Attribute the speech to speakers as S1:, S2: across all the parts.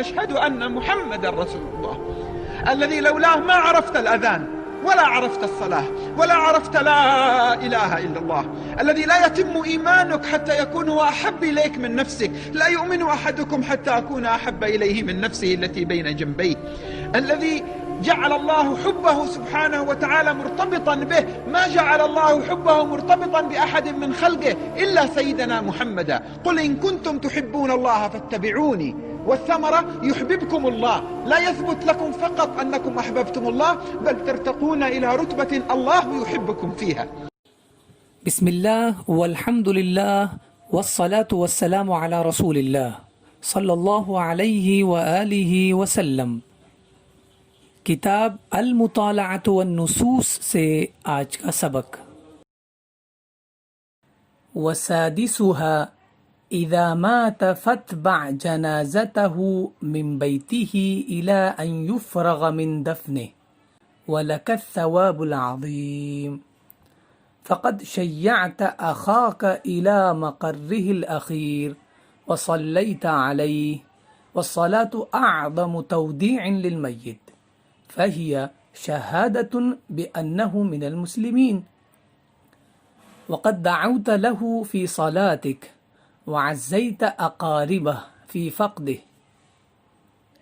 S1: أشهد أن محمد رسول الله، الذي لولاه ما عرفت الأذان ولا عرفت الصلاة ولا عرفت لا إله إلا الله، الذي لا يتم إيمانك حتى يكون هو أحب إليك من نفسك، لا يؤمن أحدكم حتى أكون أحب إليه من نفسه التي بين جنبيه، الذي جعل الله حبه سبحانه وتعالى مرتبطا به، ما جعل الله حبه مرتبطا بأحد من خلقه إلا سيدنا محمدا. قل إن كنتم تحبون الله فاتبعوني، والثمرة يحببكم الله، لا يثبت لكم فقط أنكم أحببتم الله، بل ترتقون إلى رتبة الله يحبكم فيها.
S2: بسم الله والحمد لله والصلاة والسلام على رسول الله صلی اللہ علیہ وآلہ وسلم. کتاب المطالعۃ والنصوص سے آج کا سبق. وسادسها اذا مات فاتبع جنازته من بيته الى ان يفرغ من دفنه ولك الثواب العظيم، فقد شيعت اخاك الى مقره الاخير وصليت عليه، والصلاة اعظم توديع للميت، فهي شهادة بأنه من المسلمين، وقد دعوت له في صلاتك وعزيت أقاربه في فقده،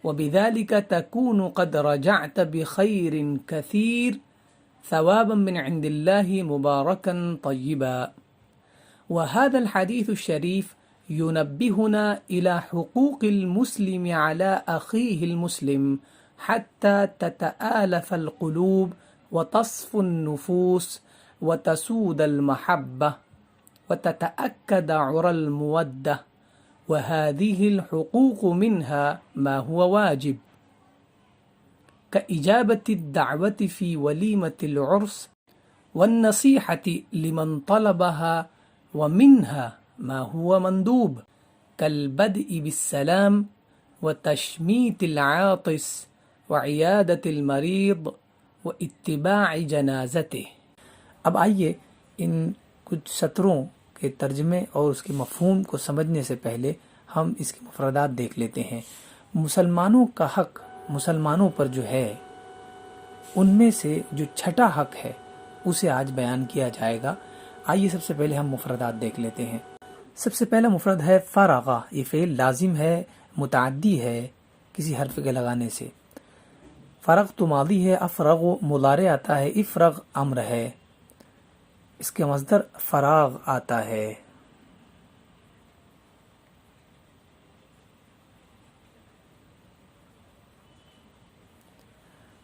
S2: وبذلك تكون قد رجعت بخير كثير ثوابا من عند الله مباركا طيبا. وهذا الحديث الشريف ينبهنا إلى حقوق المسلم على أخيه المسلم حتى تتآلف القلوب وتصفو النفوس وتسود المحبة وتتأكد عرى المودة، وهذه الحقوق منها ما هو واجب كإجابة الدعوة في وليمة العرس والنصيحة لمن طلبها، ومنها ما هو مندوب كالبدء بالسلام وتشميت العاطس وعیادت المریض واتباع جنازته. اب آئیے ان کچھ سطروں کے ترجمے اور اس کے مفہوم کو سمجھنے سے پہلے ہم اس کے مفردات دیکھ لیتے ہیں. مسلمانوں کا حق مسلمانوں پر جو ہے ان میں سے جو چھٹا حق ہے اسے آج بیان کیا جائے گا. آئیے سب سے پہلے ہم مفردات دیکھ لیتے ہیں. سب سے پہلا مفرد ہے فرغا. یہ فعل لازم ہے، متعدی ہے کسی حرف کے لگانے سے. فرغ تو ماضی ہے، افرغ مضارع آتا ہے، افرغ امر ہے، اس کے مصدر فراغ آتا ہے.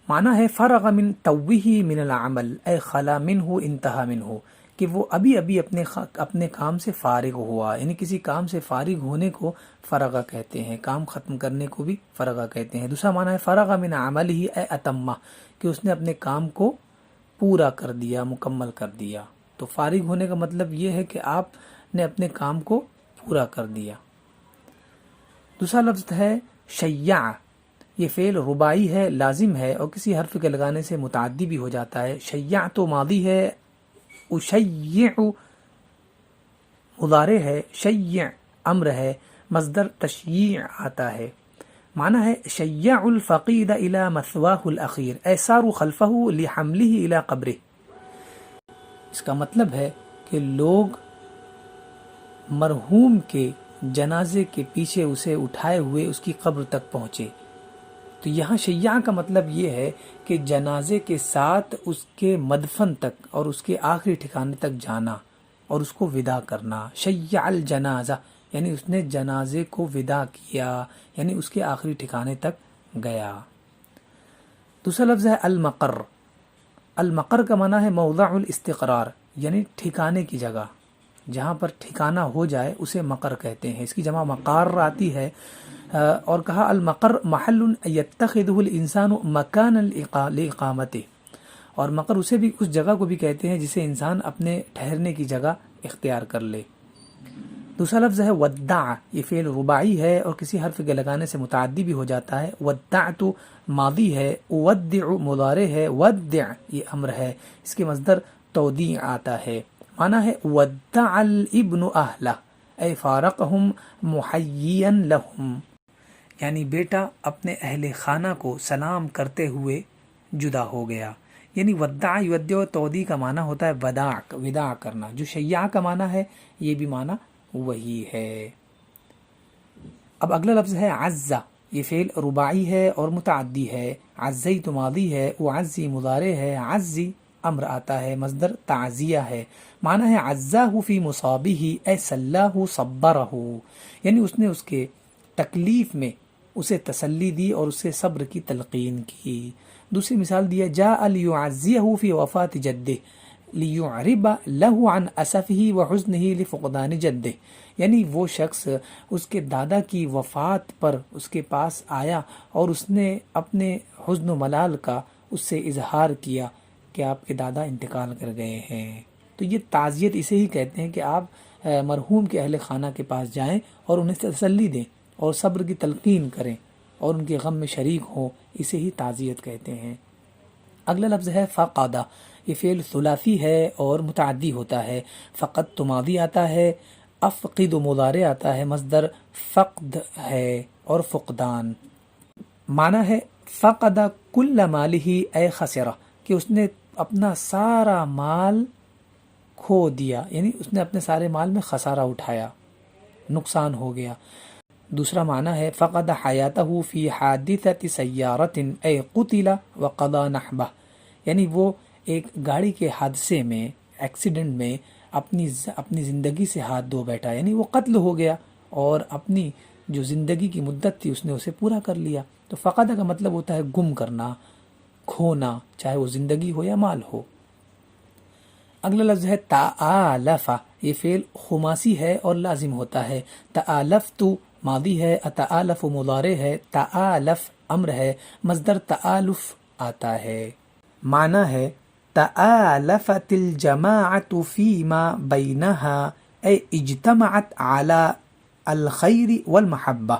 S2: معنی ہے فرغ من توہ من العمل اے خلا منہ انتہا منہ، کہ وہ ابھی ابھی اپنے کام سے فارغ ہوا، یعنی کسی کام سے فارغ ہونے کو فرغہ کہتے ہیں، کام ختم کرنے کو بھی فرغہ کہتے ہیں. دوسرا معنی ہے فرغ من عملہ اے اتمہ، کہ اس نے اپنے کام کو پورا کر دیا، مکمل کر دیا. تو فارغ ہونے کا مطلب یہ ہے کہ آپ نے اپنے کام کو پورا کر دیا. دوسرا لفظ ہے شیع. یہ فعل رباعی ہے، لازم ہے اور کسی حرف کے لگانے سے متعدی بھی ہو جاتا ہے. شیع تو ماضی ہے، اشیع مضارع ہے، شیع امر ہے، مصدر تشییع آتا ہے. معنی ہے شیع الفقید الى مثواہ الاخیر اے ساروا خلفہ لحملہ الى قبرہ. اس کا مطلب ہے کہ لوگ مرحوم کے جنازے کے پیچھے اسے اٹھائے ہوئے اس کی قبر تک پہنچے. تو یہاں شیع کا مطلب یہ ہے کہ جنازے کے ساتھ اس کے مدفن تک اور اس کے آخری ٹھکانے تک جانا اور اس کو ودا کرنا. شیع الجنازہ یعنی اس نے جنازے کو ودا کیا، یعنی اس کے آخری ٹھکانے تک گیا. دوسرا لفظ ہے المقر. المقر کا معنی ہے موضع الاستقرار، یعنی ٹھکانے کی جگہ، جہاں پر ٹھکانہ ہو جائے اسے مقر کہتے ہیں. اس کی جمع مقار آتی ہے. اور کہا المقر محل یتخذہ الانسان مکانا لاقامتہ، اور مقر اسے بھی اس جگہ کو بھی کہتے ہیں جسے انسان اپنے ٹھہرنے کی جگہ اختیار کر لے. دوسرا لفظ ہے ودع. یہ فعل رباعی ہے اور کسی حرف کے لگانے سے متعدی بھی ہو جاتا ہے. ودعت ماضی ہے، اودع مضارع ہے، ودع یہ امر ہے، اس کے مصدر تودیع آتا ہے. معنی ہے ودع الابن اہلہ اے فارقہم محییا لہم. یعنی بیٹا اپنے اہل خانہ کو سلام کرتے ہوئے جدا ہو گیا. یعنی ودع یودع تودی کا معنی ہوتا ہے وداع کرنا. جو شیع کا معنی ہے یہ بھی معنی وہی ہے. اب اگلا لفظ ہے عزا. یہ فعل رباعی ہے اور متعدی ہے. عزیت ماضی ہے، اعزی مضارع ہے، عزی امر آتا ہے، مصدر تعزیہ ہے. معنی ہے عزاہ فی مصابہ اے صلاہ صبرہ، یعنی اس نے اس کے تکلیف میں اسے تسلی دی اور اسے صبر کی تلقین کی. دوسری مثال دیا جاء لیعزیہ فی وفات جدہ لیعرب لہ عن اسفہ وحزنہ لفقدان جدہ. یعنی وہ شخص اس کے دادا کی وفات پر اس کے پاس آیا اور اس نے اپنے حزن و ملال کا اس سے اظہار کیا کہ آپ کے دادا انتقال کر گئے ہیں. تو یہ تعزیت اسے ہی کہتے ہیں کہ آپ مرحوم کے اہل خانہ کے پاس جائیں اور انہیں تسلی دیں اور صبر کی تلقین کریں اور ان کے غم میں شریک ہوں. اسے ہی تعزیت کہتے ہیں. اگلا لفظ ہے فقدہ. یہ فعل ثلاثی ہے اور متعدی ہوتا ہے. فقد ماضی آتا ہے، افقد مضارع آتا ہے، مصدر فقد ہے اور فقدان. معنی ہے فقد کل مالہ اے خسرہ، کہ اس نے اپنا سارا مال کھو دیا، یعنی اس نے اپنے سارے مال میں خسارہ اٹھایا، نقصان ہو گیا. دوسرا معنی ہے فقد حیاتہ فی حادثۃ سیارۃ اے قتل وقضى نحبہ، یعنی وہ ایک گاڑی کے حادثے میں، ایکسیڈنٹ میں اپنی زندگی سے ہاتھ دھو بیٹھا، یعنی وہ قتل ہو گیا اور اپنی جو زندگی کی مدت تھی اس نے اسے پورا کر لیا. تو فقدہ کا مطلب ہوتا ہے گم کرنا، کھونا، چاہے وہ زندگی ہو یا مال ہو. اگلا لفظ ہے تآلف. یہ فعل خماسی ہے اور لازم ہوتا ہے. تآلفت ماضی ہے، اتآلف مضارع ہے، تآلف امر ہے، مصدر تآلف آتا ہے. معنی ہے تآلفت الجماعت فیما بینہا اے اجتمعت علی الخیر والمحبہ،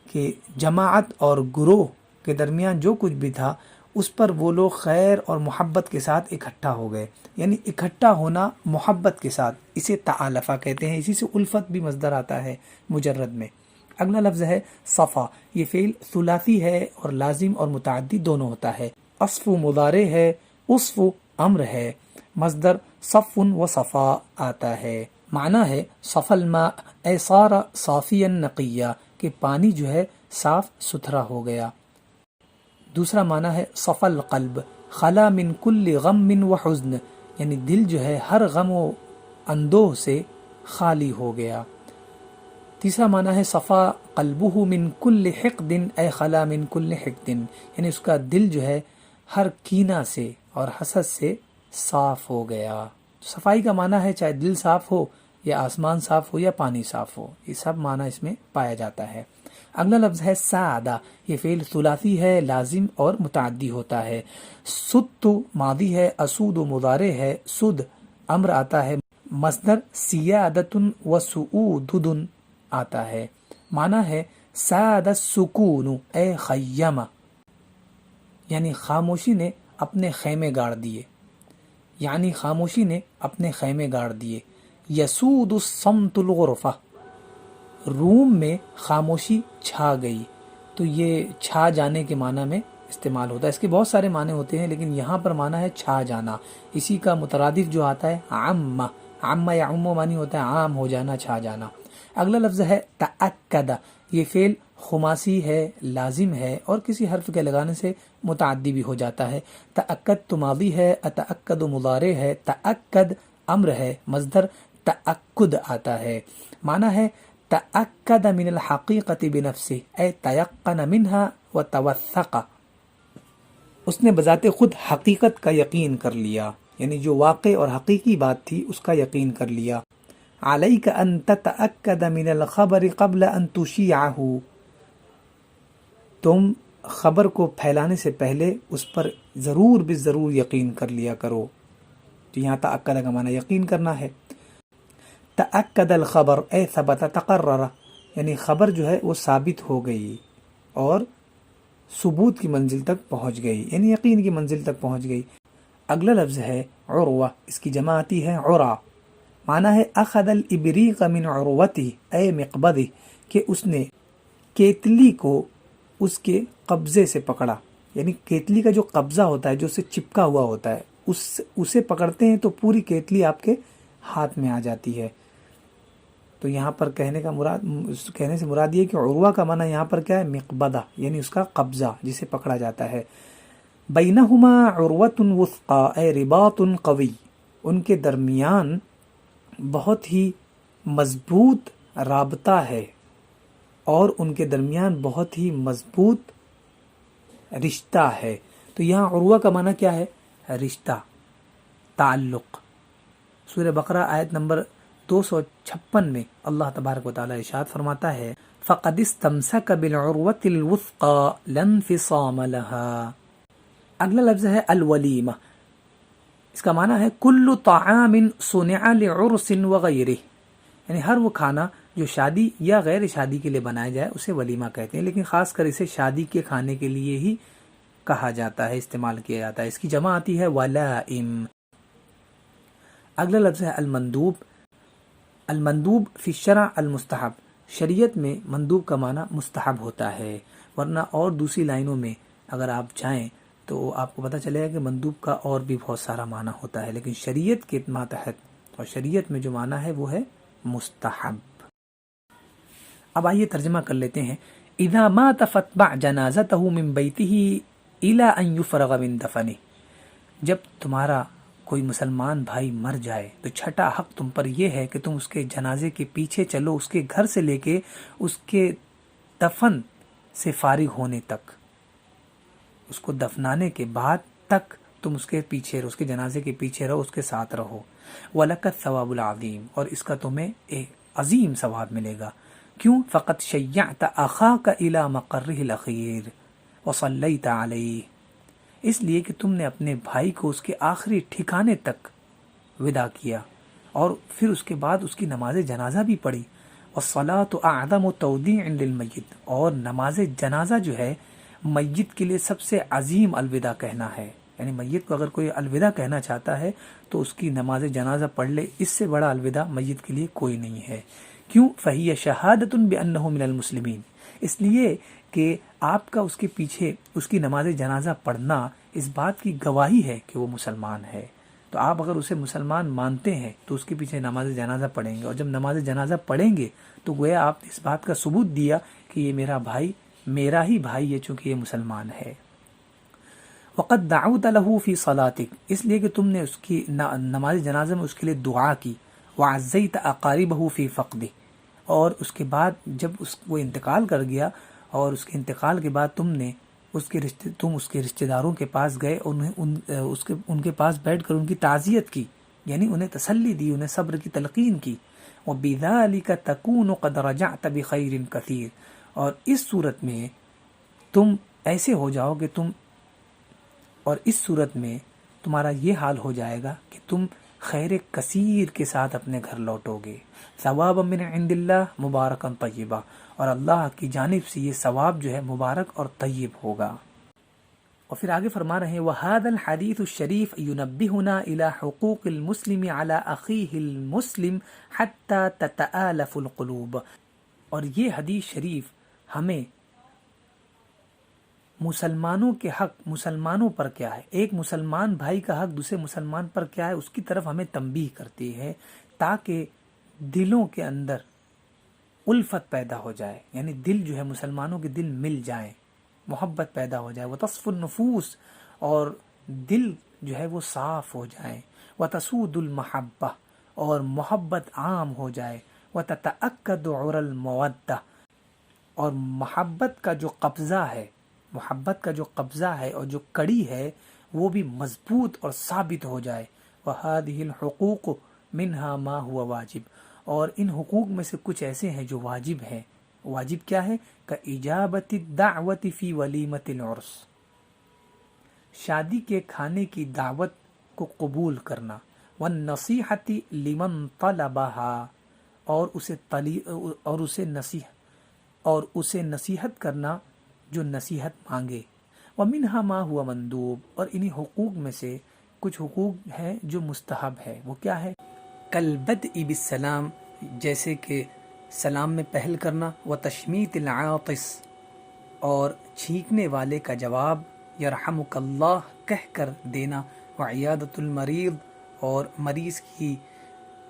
S2: کہ جماعت اور گروہ کے درمیان جو کچھ بھی تھا اس پر وہ لوگ خیر اور محبت کے ساتھ اکٹھا ہو گئے. یعنی اکٹھا ہونا محبت کے ساتھ، اسے تآلفہ کہتے ہیں. اسی سے الفت بھی مصدر آتا ہے مجرد میں. اگلا لفظ ہے صفا. یہ فعل ثلاثی ہے اور لازم اور متعدی دونوں ہوتا ہے. اصف مضارع ہے، اصف امر ہے، مصدر صف و صفا آتا ہے. معنی ہے صف الماء اے صار صافیا نقیہ، کہ پانی جو ہے صاف ستھرا ہو گیا. دوسرا معنی ہے صف القلب خلا من کل غم و حزن، یعنی دل جو ہے ہر غم و اندوہ سے خالی ہو گیا. تیسرا معنی ہے صفا قلبہ من کل حقد اے خلا من کل حقد، یعنی اس کا دل جو ہے ہر کینہ سے اور حسد سے صاف ہو گیا. صفائی کا معنی ہے چاہے دل صاف ہو یا آسمان صاف ہو یا پانی صاف ہو، یہ سب معنی اس میں پایا جاتا ہے. اگلا لفظ ہے سعدہ. یہ فعل ثلاثی ہے، لازم اور متعدی ہوتا ہے. سدت ماضی ہے، اسود مضارع ہے، سد امر آتا ہے، مصدر سیادۃ و سعود آتا ہے. معنی ہے سعد السکون اے خیمہ، یعنی خاموشی نے اپنے خیمے گاڑ دیے، یعنی خاموشی نے اپنے خیمے گاڑ دیے. یسود الصمت الغرفہ، روم میں خاموشی چھا گئی. تو یہ چھا جانے کے معنی میں استعمال ہوتا ہے. اس کے بہت سارے معنی ہوتے ہیں لیکن یہاں پر معنی ہے چھا جانا. اسی کا مترادف جو آتا ہے عامہ، عامہ یا عمو معنی ہوتا ہے عام ہو جانا، چھا جانا. اگلا لفظ ہے تأکد. یہ فعل خماسی ہے، لازم ہے اور کسی حرف کے لگانے سے متعدی بھی ہو جاتا ہے. تأکد ماضی ہے، اتأکد مضارع ہے، تأکد امر ہے، مصدر تأکد آتا ہے. معنی ہے تأکد من الحقیقت بنفسہ اے تیقن منہا وتوثق، اس نے بذات خود حقیقت کا یقین کر لیا، یعنی جو واقع اور حقیقی بات تھی اس کا یقین کر لیا. علیک ان تتأکد من الخبر قبل ان تشیعہ، تم خبر کو پھیلانے سے پہلے اس پر ضرور بالضرور یقین کر لیا کرو. تو یہاں تأکد کا معنی یقین کرنا ہے. تأکد الخبر اے ثبت تقرر، یعنی خبر جو ہے وہ ثابت ہو گئی اور ثبوت کی منزل تک پہنچ گئی، یعنی یقین کی منزل تک پہنچ گئی. اگلا لفظ ہے عروہ. اس کی جمع آتی ہے عرا. معنی ہے اخذ الابریق من عروتہ اے مقبضہ، کہ اس نے کیتلی کو اس کے قبضے سے پکڑا، یعنی کیتلی کا جو قبضہ ہوتا ہے، جو اسے چپکا ہوا ہوتا ہے، اسے پکڑتے ہیں تو پوری کیتلی آپ کے ہاتھ میں آ جاتی ہے۔ تو یہاں پر کہنے سے مراد یہ کہ عروہ کا معنی یہاں پر کیا ہے؟ مقبضہ، یعنی اس کا قبضہ جسے پکڑا جاتا ہے۔ بینہما عروۃ وثقی اے رباط قوی، ان کے درمیان بہت ہی مضبوط رابطہ ہے، اور ان کے درمیان بہت ہی مضبوط رشتہ ہے۔ تو یہاں عروہ کا معنی کیا ہے؟ رشتہ، تعلق۔ سورہ بقرہ آیت نمبر 256 میں اللہ تبارک و تعالی ارشاد فرماتا ہے فَقَدِ اسْتَمْسَكَ بِالْعُرْوَةِ الْوُثْقَى لَا انفصام لَهَا۔ اگلا لفظ ہے الولیمہ، اس کا معنی ہے کل طعام صنع لعرس وغیرہ، یعنی ہر وہ کھانا جو شادی یا غیر شادی کے لیے بنایا جائے اسے ولیمہ کہتے ہیں، لیکن خاص کر اسے شادی کے کھانے کے لیے ہی کہا جاتا ہے، استعمال کیا جاتا ہے۔ اس کی جمع آتی ہے ولائم۔ اگلا لفظ ہے المندوب۔ المندوب فی الشرع المستحب، شریعت میں مندوب کا معنی مستحب ہوتا ہے، ورنہ اور دوسری لائنوں میں اگر آپ جائیں تو آپ کو پتہ چلے گا کہ مندوب کا اور بھی بہت سارا معنی ہوتا ہے، لیکن شریعت کے ماتحت اور شریعت میں جو معنی ہے وہ ہے مستحب۔ اب آئیے ترجمہ کر لیتے ہیں۔ اذا مات فاتبع جنازته من بیته الى ان يفرغ من دفنه، جب تمہارا کوئی مسلمان بھائی مر جائے تو چھٹا حق تم پر یہ ہے کہ تم اس کے جنازے کے پیچھے چلو، اس کے گھر سے لے کے اس کے دفن سے فارغ ہونے تک، اس کو دفنانے کے بعد تک تم اس کے پیچھے رہو، اس کے جنازے کے پیچھے رہو، اس کے ساتھ رہو۔ وَلَكَ الثَّوَابُ الْعَظِيمُ، اور اس کا تمہیں ایک عظیم ثواب ملے گا۔ کیوں؟ فَقَدْ شَيَّعْتَ أَخَاكَ إِلَى مَقَرِّهِ الْأَخِيرِ وَصَلَّيْتَ عَلَيْهِ، اس لیے کہ تم نے اپنے بھائی کو اس کے آخری ٹھکانے تک وداع کیا اور پھر اس کے بعد اس کی نماز جنازہ بھی پڑھی۔ وَالصَّلَاةُ أَعْظَمُ تَوْدِيعٍ لِلْمَيِّتِ، اور نماز جنازہ جو ہے میت کے لیے سب سے عظیم الوداع کہنا ہے، یعنی میت کو اگر کوئی الوداع کہنا چاہتا ہے تو اس کی نماز جنازہ پڑھ لے، اس سے بڑا الوداع میت کے لیے کوئی نہیں ہے۔ کیوں؟ فَهِيَ شَهَادَةٌ بِأَنَّهُ مِنَ الْمُسْلِمِينَ، اس لیے کہ آپ کا اس کے پیچھے اس کی نماز جنازہ پڑھنا اس بات کی گواہی ہے کہ وہ مسلمان ہے۔ تو آپ اگر اسے مسلمان مانتے ہیں تو اس کے پیچھے نماز جنازہ پڑھیں گے، اور جب نماز جنازہ پڑھیں گے تو گویا آپ نے اس بات کا ثبوت دیا کہ یہ میرا ہی بھائی ہے، چونکہ یہ مسلمان ہے۔ وقد دعوت له فی صلاتک، اس لیے کہ تم نے اس کی نماز جنازہ میں اس کے لیے دعا کی۔ وعزیت اقاربہ فی فقدہ، اور اس کے بعد جب وہ انتقال کر گیا اور اس کے انتقال کے بعد تم اس کے رشتہ داروں کے پاس گئے اور ان کے پاس بیٹھ کر ان کی تعزیت کی، یعنی انہیں تسلی دی، انہیں صبر کی تلقین کی۔ وَبِذَلِكَ تَكُونُ قَدْ رَجَعْتَ بِخَيْرٍ كَثِيرٍ، اور اس صورت میں تم ایسے ہو جاؤ کہ اس صورت میں تمہارا یہ حال ہو جائے گا کہ تم خیر کثیر کے ساتھ اپنے گھر لوٹو گے۔ ثوابا من عند اللہ مبارکا طیبا، اور اللہ کی جانب سے یہ ثواب جو ہے مبارک اور طیب ہوگا۔ اور پھر آگے فرما رہے ہیں وَهَذَا الْحَدِيثُ الشَّرِيفُ يُنَبِّهُنَا إِلَى حُقُوقِ الْمُسْلِمِ عَلَى أَخِيهِ الْمُسْلِمِ حَتَّى تَتَآلَفُ الْقُلُوبُ، اور یہ حدیث شریف ہمیں مسلمانوں کے حق، مسلمانوں پر کیا ہے، ایک مسلمان بھائی کا حق دوسرے مسلمان پر کیا ہے، اس کی طرف ہمیں تنبیہ کرتی ہے، تاکہ دلوں کے اندر الفت پیدا ہو جائے، یعنی دل جو ہے مسلمانوں کے دل مل جائیں، محبت پیدا ہو جائے۔ وتصف النفوس، اور دل جو ہے وہ صاف ہو جائیں۔ وتسود المحبہ، اور محبت عام ہو جائے۔ وتتأکد عر المودہ، اور محبت کا جو قبضہ ہے اور جو کڑی ہے وہ بھی مضبوط اور ثابت ہو جائے۔ وَهَذِهِ الْحُقُوقُ مِنْهَا مَا هُوَ واجب، اور ان حقوق میں سے کچھ ایسے ہیں جو واجب ہیں۔ واجب کیا ہے؟ كَإِجَابَةِ الدَّعْوَةِ فِي وَلِيمَةِ الْعُرْسِ، شادی کے کھانے کی دعوت کو قبول کرنا۔ وَالنَّصِيحَةِ لِمَنْ طَلَبَهَا، اور اسے نصیحت کرنا جو نصیحت مانگے۔ وَمِنْهَا مَا هُوَ مَنْدُوب، اور انہی حقوق میں سے کچھ حقوق ہیں جو مستحب ہے۔ وہ کیا ہے؟ کالبدء بالسلام، جیسے کہ سلام میں پہل کرنا، و تشمیت العاطس، اور چھینکنے والے کا جواب یرحمک اللہ کہہ کر دینا، و عیادت المریض، اور مریض کی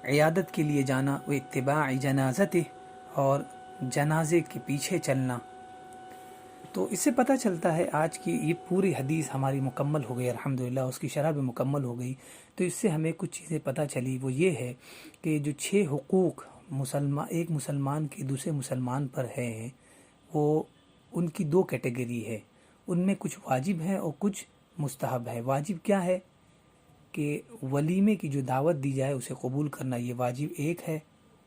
S2: عیادت کے لیے جانا، و اتباع جنازتہ، اور جنازے کے پیچھے چلنا۔ تو اس سے پتہ چلتا ہے آج کی یہ پوری حدیث ہماری مکمل ہو گئی الحمدللہ، اس کی شرح بھی مکمل ہو گئی۔ تو اس سے ہمیں کچھ چیزیں پتہ چلی، وہ یہ ہے کہ جو 6 حقوق ایک مسلمان کے دوسرے مسلمان پر ہیں، وہ ان کی 2 کیٹیگری ہے، ان میں کچھ واجب ہے اور کچھ مستحب ہے۔ واجب کیا ہے کہ ولیمے کی جو دعوت دی جائے اسے قبول کرنا، یہ واجب ایک ہے،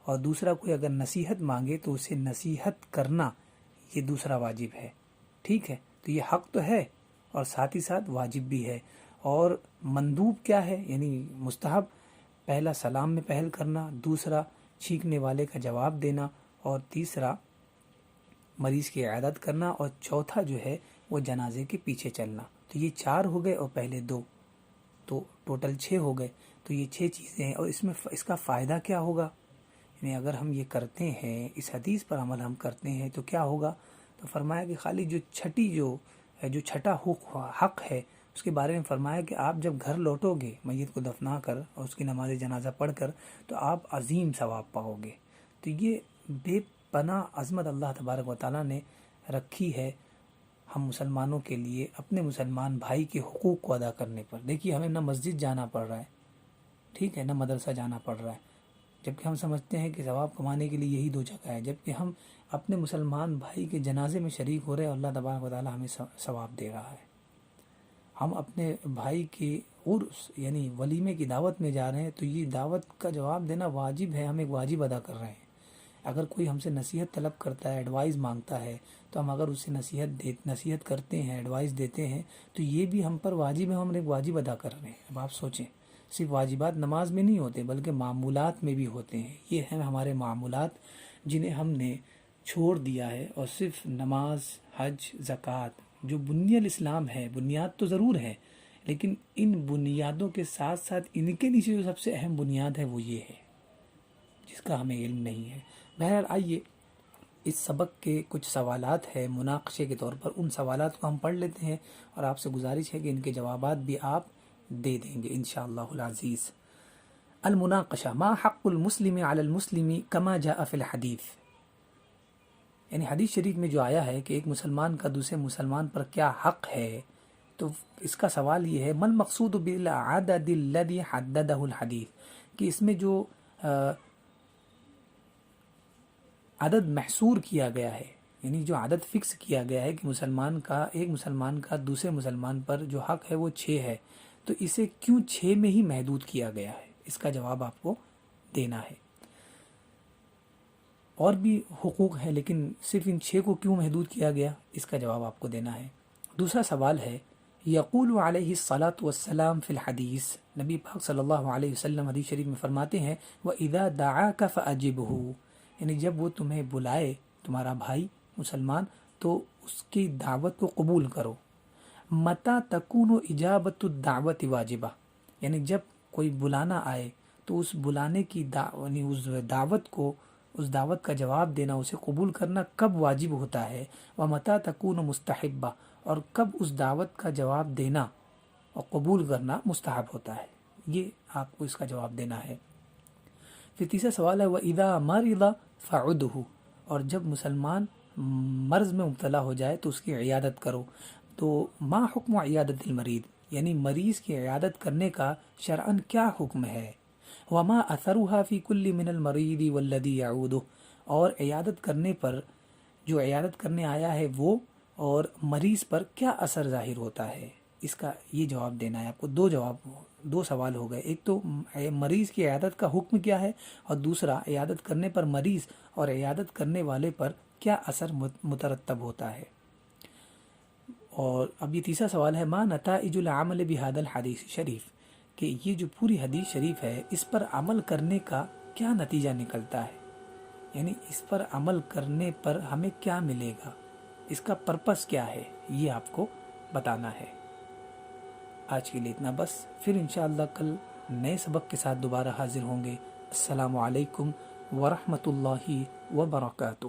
S2: اور دوسرا کوئی اگر نصیحت مانگے تو اسے نصیحت کرنا، یہ دوسرا واجب ہے۔ ٹھیک ہے، تو یہ حق تو ہے اور ساتھ ہی ساتھ واجب بھی ہے۔ اور مندوب کیا ہے، یعنی مستحب، پہلا سلام میں پہل کرنا، دوسرا چھینکنے والے کا جواب دینا، اور تیسرا مریض کی عیادت کرنا، اور چوتھا جو ہے وہ جنازے کے پیچھے چلنا۔ تو یہ 4 ہو گئے اور پہلے 2، تو ٹوٹل 6 ہو گئے۔ تو یہ 6 چیزیں ہیں، اور اس کا فائدہ کیا ہوگا، یعنی اگر ہم یہ کرتے ہیں، اس حدیث پر عمل ہم کرتے ہیں تو کیا ہوگا؟ تو فرمایا کہ خالی جو چھٹا حق ہے اس کے بارے میں فرمایا کہ آپ جب گھر لوٹو گے میت کو دفنا کر اور اس کی نماز جنازہ پڑھ کر، تو آپ عظیم ثواب پاؤ گے۔ تو یہ بے پناہ عظمت اللہ تبارک و تعالیٰ نے رکھی ہے ہم مسلمانوں کے لیے اپنے مسلمان بھائی کے حقوق کو ادا کرنے پر۔ دیکھیے ہمیں نہ مسجد جانا پڑ رہا ہے، ٹھیک ہے، نہ مدرسہ جانا پڑ رہا ہے، جبکہ ہم سمجھتے ہیں کہ ثواب کمانے کے لیے یہی 2 جگہ ہے، جبکہ ہم اپنے مسلمان بھائی کے جنازے میں شریک ہو رہے ہیں اور اللہ تبارک و تعالیٰ ہمیں ثواب دے رہا ہے۔ ہم اپنے بھائی کے عرس یعنی ولیمے کی دعوت میں جا رہے ہیں، تو یہ دعوت کا جواب دینا واجب ہے، ہم ایک واجب ادا کر رہے ہیں۔ اگر کوئی ہم سے نصیحت طلب کرتا ہے، ایڈوائز مانگتا ہے، تو ہم اگر اسے نصیحت کرتے ہیں، ایڈوائز دیتے ہیں، تو یہ بھی ہم پر واجب ہے، ہم ایک واجب ادا کر رہے ہیں۔ اب آپ سوچیں، صرف واجبات نماز میں نہیں ہوتے بلکہ معمولات میں بھی ہوتے ہیں۔ یہ ہیں ہمارے معمولات جنہیں ہم نے چھوڑ دیا ہے، اور صرف نماز، حج، زکوٰۃ جو بنیاد الاسلام ہے، بنیاد تو ضرور ہے، لیکن ان بنیادوں کے ساتھ ساتھ ان کے نیچے جو سب سے اہم بنیاد ہے وہ یہ ہے جس کا ہمیں علم نہیں ہے۔ بہرحال آئیے اس سبق کے کچھ سوالات ہیں مناقشے کے طور پر، ان سوالات کو ہم پڑھ لیتے ہیں، اور آپ سے گزارش ہے کہ ان کے جوابات بھی آپ دے دیں گے انشاءاللہ العزیز۔ المناقشہ، ما حق المسلم علی المسلم کما جاء فی الحدیث، یعنی حدیث شریف میں جو آیا ہے کہ ایک مسلمان کا دوسرے مسلمان پر کیا حق ہے، تو اس کا سوال یہ ہے ما المقصود بالعدد الذي حدده الحدیث، کہ اس میں جو عدد محصور کیا گیا ہے، یعنی جو عدد فکس کیا گیا ہے کہ ایک مسلمان کا دوسرے مسلمان پر جو حق ہے وہ 6 ہے، تو اسے کیوں 6 میں ہی محدود کیا گیا ہے، اس کا جواب آپ کو دینا ہے۔ اور بھی حقوق ہیں لیکن صرف ان 6 کو کیوں محدود کیا گیا، اس کا جواب آپ کو دینا ہے۔ دوسرا سوال ہے، یقول علیہ الصلاۃ والسلام فی الحدیث، نبی پاک صلی اللہ علیہ وسلم حدیث شریف میں فرماتے ہیں وَإِذَا دَعَاكَ فَأَجِبْهُ، یعنی جب وہ تمہیں بلائے، تمہارا بھائی مسلمان، تو اس کی دعوت کو قبول کرو۔ مَتَى تَكُونُ إِجَابَةُ الدَّعْوَةِ واجبہ، یعنی جب کوئی بلانا آئے تو اس بلانے کی یعنی اس دعوت کا جواب دینا، اسے قبول کرنا کب واجب ہوتا ہے، وَمَتَى تَكُونُ مُسْتَحِبَّةً، اور کب اس دعوت کا جواب دینا اور قبول کرنا مستحب ہوتا ہے، یہ آپ کو اس کا جواب دینا ہے۔ پھر تیسرا سوال ہے وَإِذَا مَرِضَ فَعُدْهُ، اور جب مسلمان مرض میں مبتلا ہو جائے تو اس کی عیادت کرو۔ تو ما حکم عیادت المریض، یعنی مریض کی عیادت کرنے کا شرعاً کیا حکم ہے، وما اثرها فی کل من المریض والذی یعودہ، اور عیادت کرنے پر جو عیادت کرنے آیا ہے وہ اور مریض پر کیا اثر ظاہر ہوتا ہے، اس کا یہ جواب دینا ہے آپ کو۔ 2 سوال ہو گئے، ایک تو مریض کی عیادت کا حکم کیا ہے، اور دوسرا عیادت کرنے پر مریض اور عیادت کرنے والے پر کیا اثر مترتب ہوتا ہے۔ اور اب یہ تیسرا سوال ہے ما نتائج العمل بهذا الحدیث شریف، کہ یہ جو پوری حدیث شریف ہے اس پر عمل کرنے کا کیا نتیجہ نکلتا ہے، یعنی اس پر عمل کرنے پر ہمیں کیا ملے گا، اس کا پرپس کیا ہے، یہ آپ کو بتانا ہے۔ آج کے لیے اتنا بس، پھر انشاءاللہ کل نئے سبق کے ساتھ دوبارہ حاضر ہوں گے۔ السلام علیکم ورحمۃ اللہ وبرکاتہ.